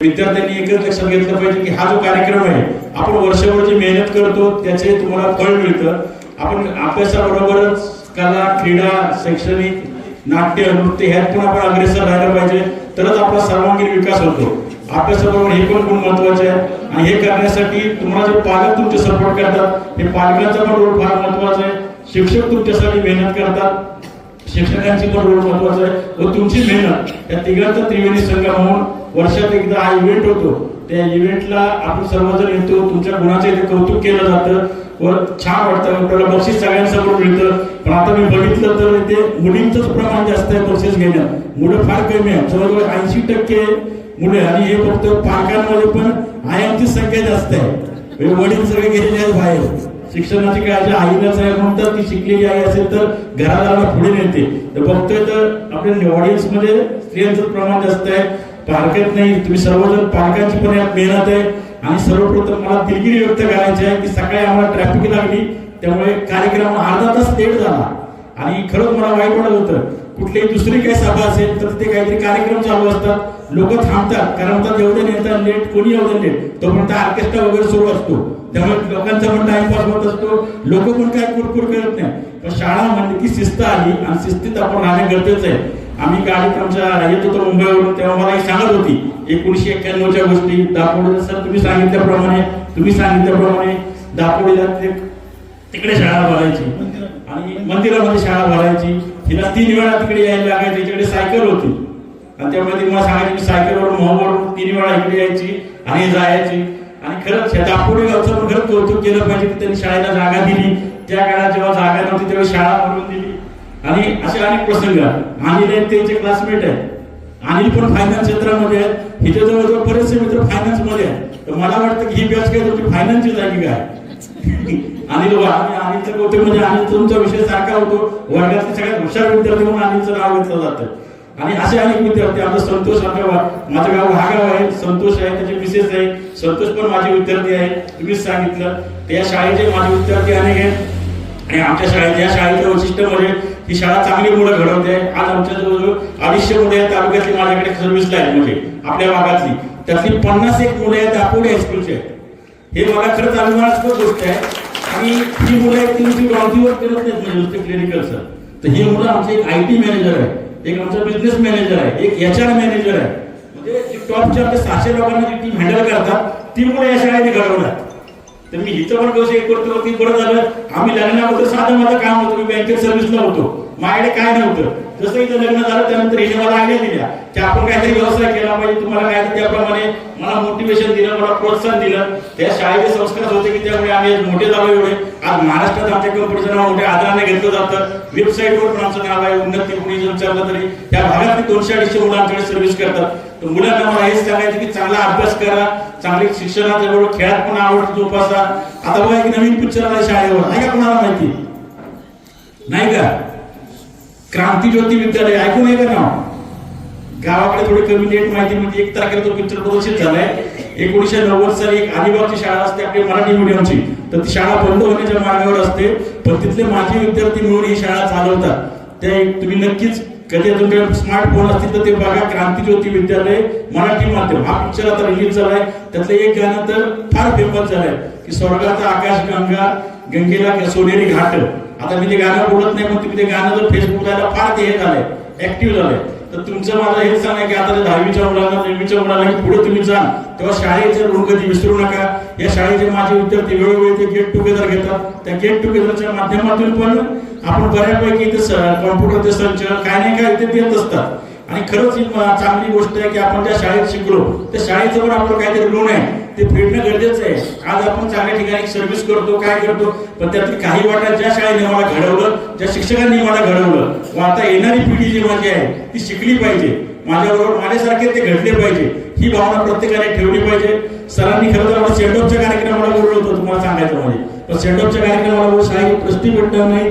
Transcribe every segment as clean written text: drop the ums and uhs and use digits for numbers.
विद्यार्थ्यांनी एकच लक्षात घेतलं पाहिजे की हा जो कार्यक्रम आहे आपण वर्षभर जी मेहनत करतो त्याचे तुम्हाला फळ मिळतं. आपण अभ्यासाबरोबरच कला, क्रीडा, शैक्षणिक, नाट्य, नृत्य ह्यात पण आपण अग्रेसर राहायला पाहिजे, तरच आपला सर्वांगीण विकास होतो. अभ्यासाबरोबर हे पण गुण महत्वाचे आहे आणि हे करण्यासाठी तुम्हाला जे पालक तुमचे सपोर्ट करतात, हे पालकांचा पण रोल फार महत्वाचा आहे. शिक्षक तुमच्यासाठी मेहनत करतात, शिक्षकांची पण रोल महत्वाचा आहे व तुमची मेहनत या तिघांचा त्रिवेणी संगम होऊन वर्षात एकदा हा इव्हेंट होतो. त्या इव्हेंटला आपण सर्वजण येतो, तुमच्या गुणाचं इथे कौतुक केलं जातं व छान वाटतं. आपल्याला बक्षीस सगळ्यांसमोर मिळतं. पण आता मी बघितलं तर इथे मुलींचंच प्रमाण जास्त आहे बक्षीस घेण्यात, मुलं फार कमी आहे, जवळजवळ 80% मुले. आणि हे फक्त पालकांमध्ये पण आयांची संख्या जास्त आहे, वडील सगळे गेलेले आहेत बाहेर. शिक्षणाची काळजी आईलाच आहे म्हणतात की शिकलेली आई असेल तर घरादाराला पुढे नेते. तर बघतोय तर आपल्या ऑडियन्स मध्ये स्त्रियांचं प्रमाण जास्त आहे, पालकात नाही. तुम्ही सर्वजण पालकांची पण यात मेहनत आहे. आणि सर्वप्रथम मला दिलगिरी व्यक्त करायची आहे की सकाळी आम्हाला ट्रॅफिक लागली, त्यामुळे कार्यक्रम अर्धा तास लेट झाला. आणि खरंच मला वाईट वाटत होतं. कुठलीही दुसरी काही सभा असेल तर ते काहीतरी कार्यक्रम चालू असतात, लोक थांबतात, कारण म्हणतात एवढे नेतात लेट, कोणी एवढं लेट, तोपर्यंत ऑर्केस्ट्रा वगैरे सुरू असतो, त्यामुळे लोकांचा पण टाइमपास होत असतो, लोक पण काय कुरकुर करत नाही. पण शाळा म्हणली की शिस्त आली आणि शिस्तीत आपण राहणे गरजेचं आहे. आम्ही गाडीत आमच्या येत होतो मुंबईवरून, तेव्हा मला एक सांगत होती 1991च्या गोष्टी. दापोडीला सर तुम्ही सांगितल्याप्रमाणे दापोडीला तिकडे शाळा भरायची आणि मंदिरामध्ये शाळा भरायची. हिला 3 वेळा तिकडे यायला लागायची, तिकडे सायकल होती आणि त्यामुळे ती मला सांगायची मी सायकलवर मोहवरून 3 वेळा इकडे यायची आणि जायची. आणि खरंच ह्या दापोडी गावचं पण खरंच कौतुक केलं पाहिजे की त्यांनी शाळेला जागा दिली. त्या काळात जेव्हा जागा नव्हती त्यावेळी शाळा भरून दिली. आणि असे अनेक प्रसंग. अनिल आहेत, त्यांचे क्लासमेट आहेत, अनिल पण फायनान्स क्षेत्रामध्ये आहेत, हिच्या जवळजवळ बरेचसे मित्र फायनान्स मध्ये आहेत. तर मला वाटतं की ही बॅच काय तुमची फायनान्सची जागी काय अनिलचं कौतुक म्हणजे अनिल तुमचा विषय सारखा होतो, वर्गातले सगळ्यात हुशार विद्यार्थी म्हणून अनिलचं नाव घेतलं जातं. आणि असे अनेक विद्यार्थी, आमचा संतोष, माझं गाव हा गाव आहे, संतोष आहे, त्याचे मिसेस आहे, संतोष पण माझे विद्यार्थी आहे. तुम्हीच सांगितलं त्या शाळेचे माझे विद्यार्थी अनेक आहेत. आणि आमच्या शाळेत या शाळेचं वैशिष्ट्य म्हणजे ही शाळा चांगली मुलं घडवते. आज आमच्या जवळजवळ 250 मुलं या तालुक्यातली माझ्याकडे सर्व्हिसला आहेत, म्हणजे आपल्या भागातली त्यातली 51 मुलं आहेत दापोडी हायस्कूलचे. हे मला खरंच अभिमानास्पद गोष्ट आहे. आणि ही मुलं आहेत ती डॉन्कीवर करत नाहीत, म्हणजे नुसते क्लिनिकलचं. तर ही मुलं आमचे एक IT मॅनेजर आहे, एक आमचा बिझनेस मॅनेजर आहे, एक HR मॅनेजर आहे. म्हणजे टॉपच्या आपल्या 600 लोकांना जी टीम हँडल करतात ती मुलं या शाळेने घडवतात. तर मी हिचं पण कसं एक करतो की बरं झालं, आम्ही लग्नाबद्दल साधं माझं काम होतं, मी बँकेत सर्व्हिसला होतो, माझ्याकडे काय नव्हतं. जसं इथं लग्न झालं त्यानंतर हिने मला आयडिया दिल्या की आपण काहीतरी व्यवसाय केला पाहिजे, तुम्हाला काय, त्याप्रमाणे मला मोटिवेशन दिलं, मला प्रोत्साहन दिलं. त्या शाळेचे संस्कार होते की त्यामुळे आम्ही मोठे झालो एवढे. आज महाराष्ट्रात आमच्या कंपनीचं नाव मोठ्या आदराने घेतलं जातं. वेबसाईटवर पण आमचं नाव आहे, उन्नती कुणी विचारलं तरी त्या भागातली 200-250 मुलं आमच्याकडे सर्व्हिस करतात. तर मुलांना मला हेच सांगायचं की चांगला अभ्यास करा, चांगली शिक्षणाबरोबर खेळात पण आवड जोपासा. आता बघा एक नवीन पिक्चर आला शाळेवर, नाही का कोणाला माहिती? नाही का? क्रांतिज्योती विद्यालय ऐकून आहे का नाव? गावाकडे थोडी कमी लेट माहिती, म्हणजे 1 तारखेला तो पिक्चर प्रदर्शित झालाय. 1990 साली एक अलिबागची शाळा असते आपली मराठी मीडियमची, तर ती शाळा बंद होण्याच्या मार्गावर असते. पण तिथले माजी विद्यार्थी मिळून ही शाळा चालवतात. ते तुम्ही नक्कीच कधी तुमच्याकडे स्मार्टफोन असतील तर ते बघा, क्रांतिज्योती विद्यालय मराठी माध्यम. हा पिक्चर आता रिलीज झालाय. त्यातलं एक गाणं तर फार फेमस झालंय की स्वर्गाचा आकाश गंगा, गंगेला सोनेरी घाट. आता मी ते गाणं बोलत नाही, पण तुम्ही ते गाणं जर फेसबुकला फार ते हे झालंय, ऍक्टिव्ह झालंय. तर तुमचं माझं हेच सांगाय की आता 10वीच्या मुलांना, 9वीच्या मुलांना पुढे तुम्ही जा तेव्हा शाळेचे ऋण कधी विसरू नका. या शाळेचे माझे विद्यार्थी वेळोवेळी ते गेट टुगेदर घेतात. त्या गेट टुगेदरच्या माध्यमातून पण आपण बऱ्यापैकी इथे कॉम्प्युटरचे संच काय नाही काय इथे देत असतात. आणि खरंच ही चांगली गोष्ट आहे की आपण ज्या शाळेत शिकलो त्या शाळेचं पण आपलं काहीतरी ऋण आहे, ते फेडणं गरजेचं आहे. आज आपण चांगल्या ठिकाणी सर्व्हिस करतो, काय करतो, पण त्यातली काही वाटा ज्या शाळेने मला घडवलं, ज्या शिक्षकांनी मला घडवलं, व आता येणारी पिढी जी माझी आहे ती शिकली पाहिजे, माझ्याबरोबर माझ्यासारखे ते घडले पाहिजे, ही भावना प्रत्येकाने ठेवली पाहिजे. सरांनी खरं तर मला सेंडऑफच्या कार्यक्रमाला बोलवलं होतं, तुम्हाला सांगायचं म्हणजे, पण सेंडऑफच्या कार्यक्रमाला शाळेत ट्रस्टी भेटणार नाही,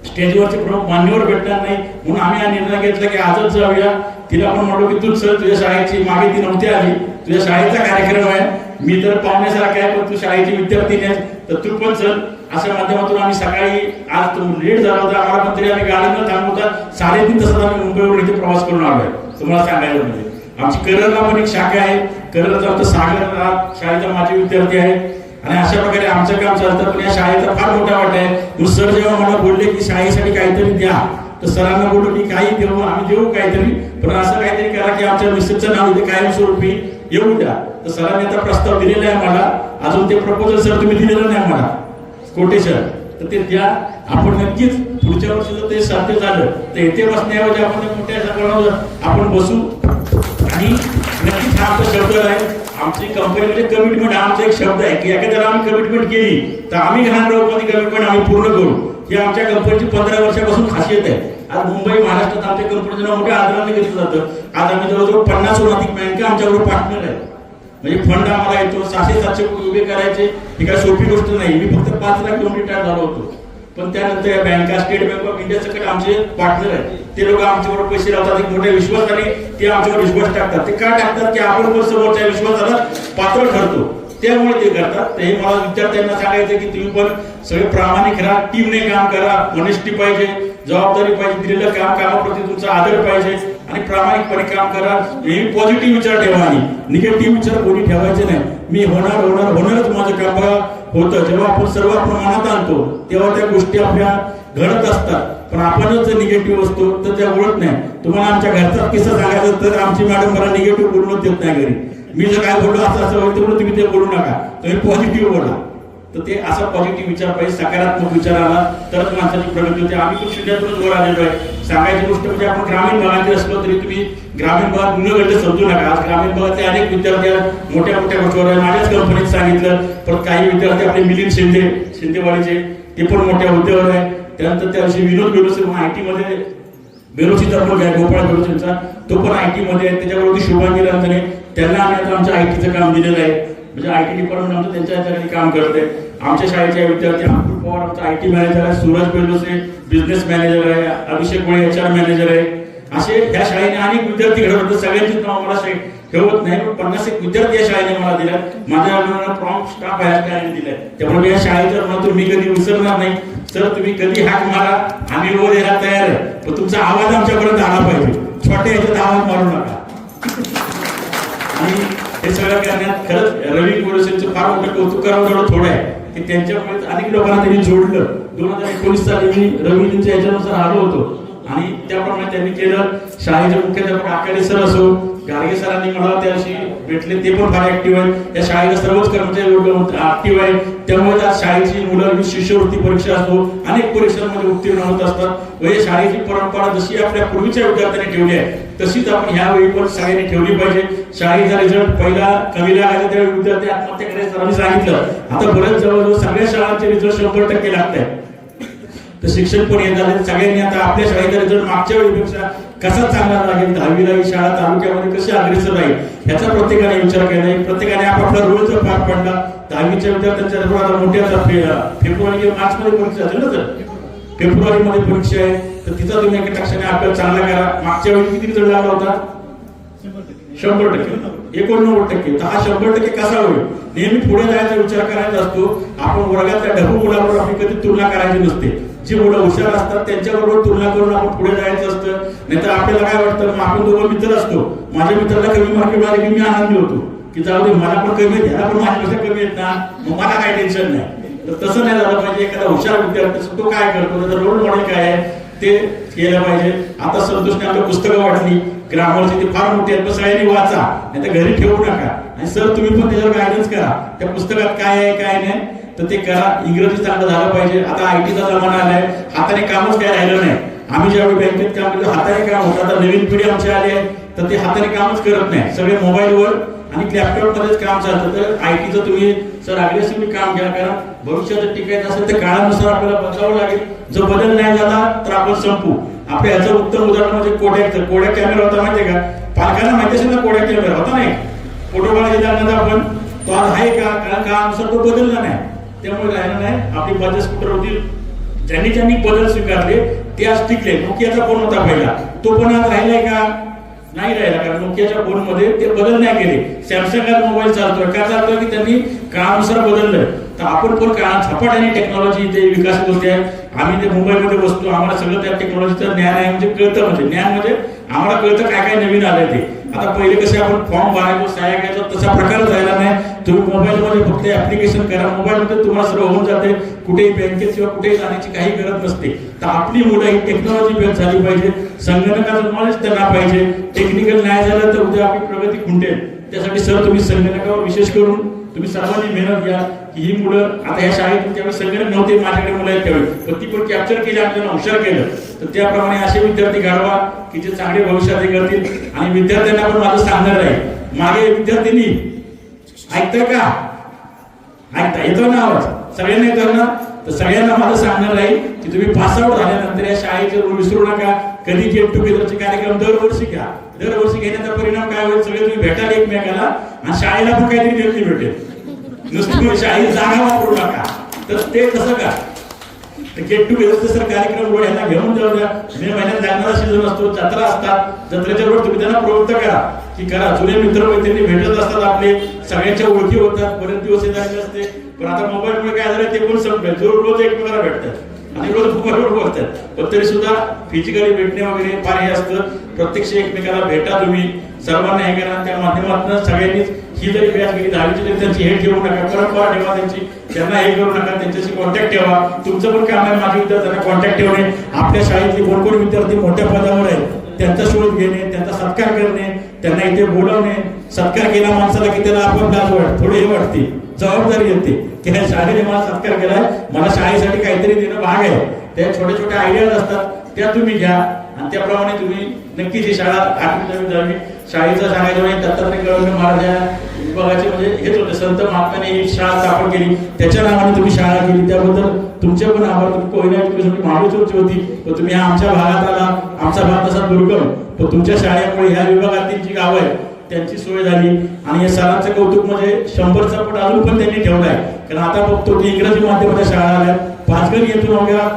स्टेजवरचे प्रमुख मान्यवर भेटणार नाही, म्हणून आम्ही हा निर्णय घेतला की आजच जाऊया. तिला आपण म्हणलो की तूच सर, तुझ्या शाळेची मागे ती नव्हती आली, तुझ्या शाळेचा कार्यक्रम आहे, मी तर पाहुण्यासारखा आहे, पण तू शाळेची विद्यार्थी आहेस तर तू पण चल. अशा माध्यमातून आम्ही सकाळी, आज लेट झाला होता आम्हाला, पण तरी आम्ही गाडीनं थांबवता 3:30 तासात आम्ही मुंबईवरून इथे प्रवास करून आलोय, तुम्हाला सांगायला म्हणजे. आमची कररला पण एक शाखा आहे. कररचा आमचा सागर शाळेचा माझे विद्यार्थी आहे. आणि अशा प्रकारे आमचं काम चालतं. पण या शाळेचा फार मोठा वाटा आहे. सर जेव्हा मला बोलले की शाळेसाठी काहीतरी द्या, तर सरांना बोललो की काही देऊ, आम्ही देऊ काहीतरी, पण असं काहीतरी करा की आमच्या मिसेसचं नाव इथे कायमस्वरूपी येऊ द्या. तर सरांनी आता प्रस्ताव दिलेला आहे मला. अजून ते प्रपोजल सर तुम्ही दिलेलं नाही मला कोटेशन, तर ते द्या. आपण नक्कीच पुढच्या वर्षी जर ते साध्य झालं तर येथे बसण्याऐवजी आपण मोठ्या सगळ्यांवर आपण बसू. आणि नक्कीच हा आमचा शब्द आहे. आमची कंपनीमध्ये कमिटमेंट आमचा एक शब्द आहे की एखाद्याला आम्ही कमिटमेंट केली तर आम्ही घाण राहू, पण कमिटमेंट आम्ही पूर्ण करू. ही आमच्या कंपनीची 15 वर्षापासून खासियत आहे. आज मुंबई महाराष्ट्रात आमच्या कंपनीचं नाव मोठ्या आदराने घेतलं जातं. आज आम्ही जवळजवळ 50हून अधिक बँका आमच्याबरोबर पार्टनर आहे. म्हणजे फंड आम्हाला येतो 600-700 कोटी उभे करायचे, ही काय सोपी गोष्ट नाही. मी फक्त 5 लाख घेऊन रिटायर झालो होतो, पण त्यानंतर या बँका, स्टेट बँक ऑफ इंडिया सकट आमचे पार्टनर आहेत. ते लोक आमच्याबरोबर पैसे लावतात, एक मोठ्या विश्वासाने ते आमच्यावर विश्वास टाकतात. ते का टाकतात की आपण समोरच्या विश्वासाला पात्र ठरतो, त्यामुळे ते करतात. ते मला विद्यार्थ्यांना सांगायचं की तुम्ही पण सगळे प्रामाणिक राहा, टीमने काम करा, ऑनेस्टी पाहिजे, जबाबदारी पाहिजे, दिलेलं कामाप्रती तुमचा आदर पाहिजे आणि प्रामाणिकपणे काम करा. हे पॉझिटिव्ह विचार ठेवा आणि निगेटिव्ह विचार कोणी ठेवायचे नाही. मी होणारच माझं काम होतं. जेव्हा आपण सर्व मनात आणतो तेव्हा त्या गोष्टी आपल्या घडत असतात, पण आपणच जर निगेटिव्ह असतो तर त्या ओळख नाही. तुम्हाला आमच्या घरचा किस्सा सांगायचा तर आमची मॅडम मला निगेटिव्ह बोलून देत नाही घरी. मी जर काय बोललो असं होईल तेवढं तुम्ही ते बोलू नका, तुम्ही पॉझिटिव्ह बोला. तर ते असा पॉझिटिव्ह विचार पाहिजे, सकारात्मक विचार आला तरच माणसाची प्रगती होते. आम्ही पण शून्यातूनच वर आलेलो आहे. सांगायची गोष्ट म्हणजे आपण ग्रामीण भागातील असलो तरी तुम्ही ग्रामीण भागात गुन्हेगार समजू नका. आज ग्रामीण भागातले अनेक विद्यार्थी मोठ्या मोठ्या गोष्टीवर माझ्याच कंपनीत सांगितलं, पण काही विद्यार्थी आपले मिलिंद शिंदेवाडीचे ते पण मोठ्या हुद्द्यावर आहे. त्यानंतर त्या दिवशी विनोद बेरोसे IT मध्ये बेरोसीचा मुलगा आहे, गोपाळ बेरोसीचा, तो पण IT मध्ये आहे. त्याच्याबरोबर शुभांगी रांजणे, त्यांना आम्ही आता आमच्या ITचं काम दिलेलं आहे. म्हणजे IT डिपार्टमेंट आमचं त्यांच्या ह्याच्याकडे काम करते. आमच्या शाळेचे विद्यार्थी अब्दुल पवार आमचा IT मॅनेजर आहे, सूरज बेलोसे बिझनेस मॅनेजर आहे, अभिषेक गोळे HR मॅनेजर आहे. असे ह्या शाळेने अनेक विद्यार्थी घडवत होते. सगळ्यांचीच नाव मला ठेवत नाही, पण 51 विद्यार्थी या शाळेने मला दिला. माझ्या प्रॉम्प्ट स्टाफ या शाळेने दिलाय. त्यामुळे या शाळेच्या ऋणातून मी कधी विसरणार नाही. सर तुम्ही कधी हाक मारा, आम्ही रोज यायला तयार आहे, पण तुमचा आवाज आमच्यापर्यंत आला पाहिजे. छोट्या याच्यात आवाज मारू नका. आणि हे सगळं करण्यात खरंच रवी गोडसेंचं फार मोठं कौतुक करावं जेवढं थोडं आहे की त्यांच्यामुळे अनेक लोकांना त्यांनी जोडलं. 2019 साली मी रवीजींच्या याच्यानुसार आलो होतो आणि त्याप्रमाणे त्यांनी केलं. शाळेचे मुख्याध्यापक आकाडे सर असो, गाडगे सरांनी मला त्या दिवशी भेटले, ते पण फार ऍक्टिव्ह आहेत. या शाळेला सर्वच कर्मचारी ऍक्टिव्ह आहे. त्यामुळे आज शाळेची मुलं शिष्यवृत्ती परीक्षा असो, अनेक परीक्षांमध्ये उत्तीर्ण होत असतात. व या शाळेची परंपरा जशी आपल्या पूर्वीच्या विद्यार्थ्यांनी ठेवली आहे तशीच आपण ह्यावेळी पण सगळ्यांनी ठेवली पाहिजे. शाळेचा रिझल्ट पहिला कमी लागायचा त्यावेळी विद्यार्थी आत्महत्या करायचं सरांनी सांगितलं. आता बरेच जवळजवळ सगळ्या शाळांचे रिझल्ट 100% लागत आहे. तर शिक्षण पण हे झाले. सगळ्यांनी आता आपल्या शाळेचा रिझल्ट मागच्या वेळीपेक्षा कसा चांगला लागेल, 10वीला ही शाळा तालुक्यामध्ये कशी अग्रेसर राहील ह्याचा प्रत्येकाने विचार केला. प्रत्येकाने आपापला रोल जर पार पडला, 10वीच्या विद्यार्थ्यांच्या मोठ्या फेब्रुवारी किंवा मार्च मध्ये परीक्षा असेल ना, तर फेब्रुवारी मध्ये परीक्षा आहे, तर तिचा तुम्ही एका टक्क्याने अभ्यास चांगला करा. मागच्या वेळी किती रिझल्ट लागला होता? 100%, 89%. तर हा 100% कसा होईल? नेहमी पुढे जायचा विचार करायचा असतो. आपण वर्गातल्या ढबू मुलाबरोबर आपली कधी तुलना करायची नसते. जी मुलं हुशार असतात त्यांच्याबरोबर तुलना करून आपण पुढे जायचं असतं. नाहीतर आपल्याला काय वाटतं, मग आपण दोघं मित्र असतो, माझ्या मित्राला कमी मार्क मिळाले की मी आनंदी होतो की जाऊ दे मला पण कमी आहेत, पण माझ्यापेक्षा कमी आहेत ना, मग मला काय टेन्शन नाही. तर तसं नाही झालं पाहिजे. एखादा हुशार विद्यार्थी तो काय करतो, त्याचा रोल मॉडेल काय आहे ते केलं पाहिजे. आता संतोषने आपल्या पुस्तकं वाटली, ग्रामरची ती फार मोठी आहेत, पण सगळ्यांनी वाचा, नाही तर घरी ठेवू नका. आणि सर तुम्ही पण त्याच्यावर गायडन्स करा, त्या पुस्तकात काय आहे काय नाही तर ते करा. इंग्रजी चांगलं झालं पाहिजे. आता ITचा जमाना आलाय, हाताने कामच काय राहिलं नाही. आम्ही ज्यावेळी बँकेत काम करतो हाताने काम होतं. आता नवीन पिढी आमची आली आहे तर ते हाताने कामच करत नाही, सगळे मोबाईलवर आणि लॅपटॉप मध्येच काम चालतं. तर ITचं तुम्ही सर अग्रेसिव्हली काम घ्या, कारण भविष्यात टिकायचं असेल तर काळानुसार आपल्याला बदलावं लागेल. जर बदल नाही झाला तर आपण संपू. आपल्या याचं उत्तम उदाहरण म्हणजे कोड्या कॅमेरा होता माहितीये का? पालकांना माहिती असेल ना कोड्या कॅमेरा होता नाही, फोटो काढायचे त्यानंतर आपण तो आज आहे का? कारण काळानुसार तो बदलला नाही, त्यामुळे राहिलं नाही. आपली बजाज स्कूटर होती, ज्यांनी बदल स्वीकारले ते आज टिकले. नोकियाचा फोन होता पहिला, तो पण आज राहिलाय का? नाही राहिला, कारण नोकियाच्या फोन मध्ये ते बदल नाही केले. सॅमसंग मोबाईल चालतोय का? चालतोय की त्यांनी काळानुसार बदललंय. तर आपण पण झपाट्याने टेक्नॉलॉजी ते विकास होते आहे. आम्ही ते मुंबईमध्ये बसतो, आम्हाला सगळं त्या टेक्नॉलॉजीचं ज्ञान आहे. म्हणजे कळतं, म्हणजे ज्ञान म्हणजे आम्हाला कळतं काय काय नवीन आलंय ते. आता पहिले कसे आपण फॉर्म भरायचो, सह्या घ्यायचो, तसा प्रकार झाला नाही. तुम्ही मोबाईलमध्ये फक्त ऍप्लिकेशन करा, मोबाईलमध्ये तुम्हाला सर्व होऊन जाते. कुठेही बँकेत किंवा कुठेही जाण्याची काही गरज नसते. तर आपली मुलं ही टेक्नॉलॉजी बेस झाली पाहिजे, संगणकाचं नॉलेज त्यांना पाहिजे. टेक्निकल नाही झालं तर उद्या आपली प्रगती खुंटेल. त्यासाठी सर तुम्ही संगणकावर विशेष करून तुम्ही सर्वांनी मेहनत घ्या की ही मुलं आता या शाळेत त्यावेळी संगणक नव्हते, माझ्याकडे मुलं आहेत त्यावेळी, पण ती पण कॅप्चर केली, आपल्याला हुशार केलं. तर त्याप्रमाणे असे विद्यार्थी घडवा की जे चांगले भविष्यात करतील. आणि विद्यार्थ्यांना पण माझं सांगणार आहे, मागे विद्यार्थ्यांनी ऐकताय का? ऐकता येतो ना आवाज? सगळ्यांना येतो ना? तर सगळ्यांना माझं सांगणार आहे की तुम्ही पास आउट झाल्यानंतर या शाळेचे रूल विसरू नका. कधी गेट टुगेदरचे कार्यक्रम दरवर्षी घ्या. दरवर्षी घेण्याचा परिणाम काय होईल, सगळे तुम्ही भेटाल एकमेकाला आणि शाळेला पण काहीतरी देणगी भेटेल. नुसतं शाळेत जागा वापरू नका. तर ते कसं का गेट टुगेदरचे सर कार्यक्रम यांना घेऊन जाऊ द्या. मे महिन्यात लागणारा सीझन असतो, जत्रा असतात, जत्रेच्या वेळेस तुम्ही त्यांना प्रवृत्त करा की करा. जुने मित्र मैत्रिणी भेटत असतात, आपले सगळ्यांच्या ओळखी होतात, बरेच दिवस येत असते. पण आता मोबाईलमुळे काय झालं ते पण संपलं. जो रोज एकमेकाला भेटतात आणि रोज मोबाईलवर बोलतात, पण तरी सुद्धा फिजिकली भेटणे वगैरे फार हे असतं. प्रत्यक्ष एकमेकाला भेटा तुम्ही, सर्वांना हे करा. त्या माध्यमातून सगळ्यांनीच ही जरी बॅच गेली 10वीची तरी त्यांची हे ठेवू नका, परंपरा ठेवा त्यांची, त्यांना हे करू नका, त्यांच्याशी कॉन्टॅक्ट ठेवा. तुमचं पण काम आहे माझ्या विद्यार्थ्यांना कॉन्टॅक्ट ठेवणे. आपल्या शाळेतले कोण कोण विद्यार्थी मोठ्या पदावर आहेत त्यांचा शोध घेणे, त्यांचा सत्कार करणे, त्यांना इथे बोलवणे. सत्कार केला माणसाला की त्याला आपण लाज वाटते, थोडी हे वाटते, जबाबदारी येते की ह्या शाळेने मला सत्कार केलाय, मला शाळेसाठी काहीतरी देणं भाग आहे. त्या छोट्या छोट्या आयडियाज असतात त्या तुम्ही घ्या आणि त्याप्रमाणे तुम्ही नक्कीच ही शाळा 8वी 9वी शाळेचा सांगायचं म्हणजे दत्तात्रय गवळी महाराज विभागाचे म्हणजे हेच होते. संत महात्म्याने ही शाळा स्थापन केली, त्याच्या नावाने तुम्ही शाळा केली, त्याबद्दल तुमचे पण आभार. तुम्ही कोयना एज्युकेशन महाबळेश्वरची होती, पण तुम्ही आमच्या भागात आला. आमचा भाग तसा दुर्गम, पण तुमच्या शाळेमुळे ह्या विभागातील जी गावं आहेत त्यांची सोय झाली. आणि या सरांचं कौतुक म्हणजे 100चा पण अजून पण त्यांनी ठेवलाय. कारण आता बघतो की इंग्रजी माध्यमाच्या शाळा आल्या. पाचगणी येथून अवघ्या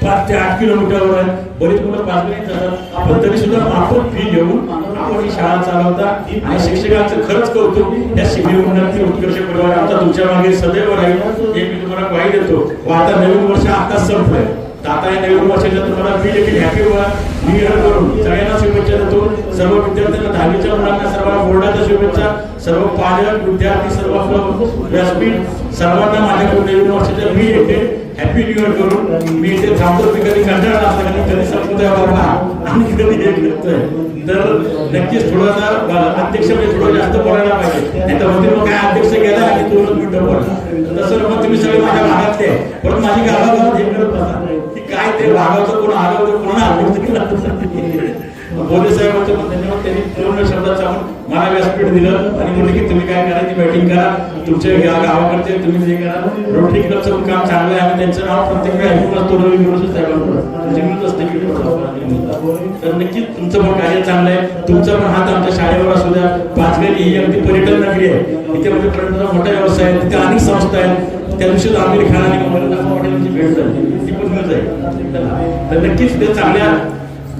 5 ते 8 किलोमीटरवर आहे. बरीच मुलं पाचगणीत जातात, पण तरी सुद्धा आपण फी घेऊन आपण ही शाळा चालवता. आणि शिक्षकांचं खरंच कौतुक. या शिबिर उन्नती उत्कर्ष परिवार आमचा तुमच्या मागे सदैव राहील हे मी तुम्हाला ग्वाही देतो. व आता नवीन वर्ष आताच संपलंय, तर आता या नवीन वर्षाच्या तुम्हाला मी देखील हॅपी न्यू इयर करून सगळ्यांना शुभेच्छा देतो. सर्व विद्यार्थ्यांना 10वीच्या मुलांना सर्व बोर्डाच्या शुभेच्छा. सर्व पालक विद्यार्थी सर्व व्यासपीठ सर्वांना माझ्याकडून नवीन वर्षाच्या मी देखील हॅपी न्यू इयर करून मी इथे थांबतो. मी कधी कंटाळा असला कधी संपतोय बाबा आणि कधी हे करतोय, तर नक्कीच थोडासा अध्यक्ष म्हणजे थोडं जास्त बोलायला पाहिजे. नाही तर म्हणते मग काय अध्यक्ष गेला आणि 2 मिनिटं बोला. तसं मग तुम्ही सगळे माझ्या भागातले परत माझी गावागावात हे करत बसा की काय ते भागाचं कोण आलं होतं, कोणा बोले साहेबांचं पण धन्यवाद. त्यांनी पूर्ण शब्दात सांगून मला व्यासपीठ दिलं आणि म्हणले की तुम्ही काय करा, ती बॅटिंग करा, तुमच्या गावाकडचे तुम्ही जे करा. रोटरी क्लबचं पण काम चांगलं आहे. आम्ही त्यांचं नाव प्रत्येक वेळा ऐकून असतो रवी गुरुजी साहेबांकडून जमीन असते की तर नक्कीच तुमचं पण कार्य चांगलं आहे. तुमचा पण हात आमच्या शाळेवर असू द्या. पाचगणी ही अगदी पर्यटन नगरी आहे, इथे म्हणजे पर्यटनाचा मोठा व्यवसाय आहे, तिथे अनेक संस्था आहेत. त्या दिवशी आमिर खान आणि हॉटेलची भेट झाली, ती पण मिळत आहे. तर नक्कीच ते चांगल्या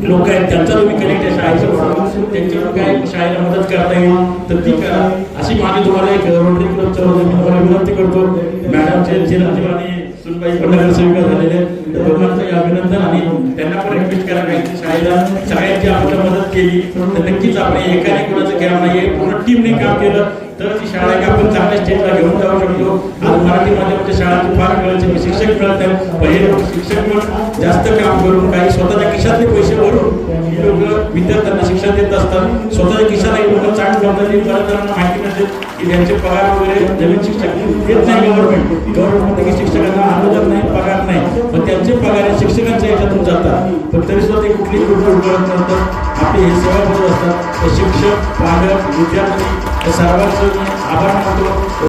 लोक आहेत, त्यांचा तुम्ही कनेक्ट आहे शाळेचं, त्यांच्याकडून काय शाळेला मदत करता येईल तर ती करा. अशी माझी तुम्हाला एक रोटरी क्लबच्या मी तुम्हाला विनंती करतो. मॅडमचे चिरंजीव आणि सुनबाई पण नगरसेविका झालेले, तर दोघांचं अभिनंदन. आणि त्यांना पण रिक्वेस्ट करा काही शाळेला सगळ्यांची आपल्याला मदत केली तर नक्कीच आपण एकाने कोणाचं काम नाही, पूर्ण टीमने काम केलं तर ती शाळा आपण चांगल्या स्टेजला घेऊन जाऊ शकतो. आज मराठी माध्यमाच्या शाळांची फार गरज, शिक्षक मिळत आहेत. पहिले शिक्षक पण जास्त काम करून काही स्वतःच्या खिशातले पैसे भरून ही लोक विद्यार्थ्यांना शिक्षण देत असतात. स्वतःच्या खिशाला ही लोक चांगली जबाबदारी बऱ्याच माहिती नसेल की त्यांचे पगार वगैरे नवीन शिक्षक देत नाही गव्हर्नमेंट शिक्षकांना अनुदान नाही, पगार नाही, पण त्यांचे पगार शिक्षकांच्या याच्यातून जातात. पण तरी सुद्धा ते कुठली करत नसतात. आपली हे सेवा करत असतात. शिक्षक, पालक, विद्यार्थी सर्वांचं आभार मानतो.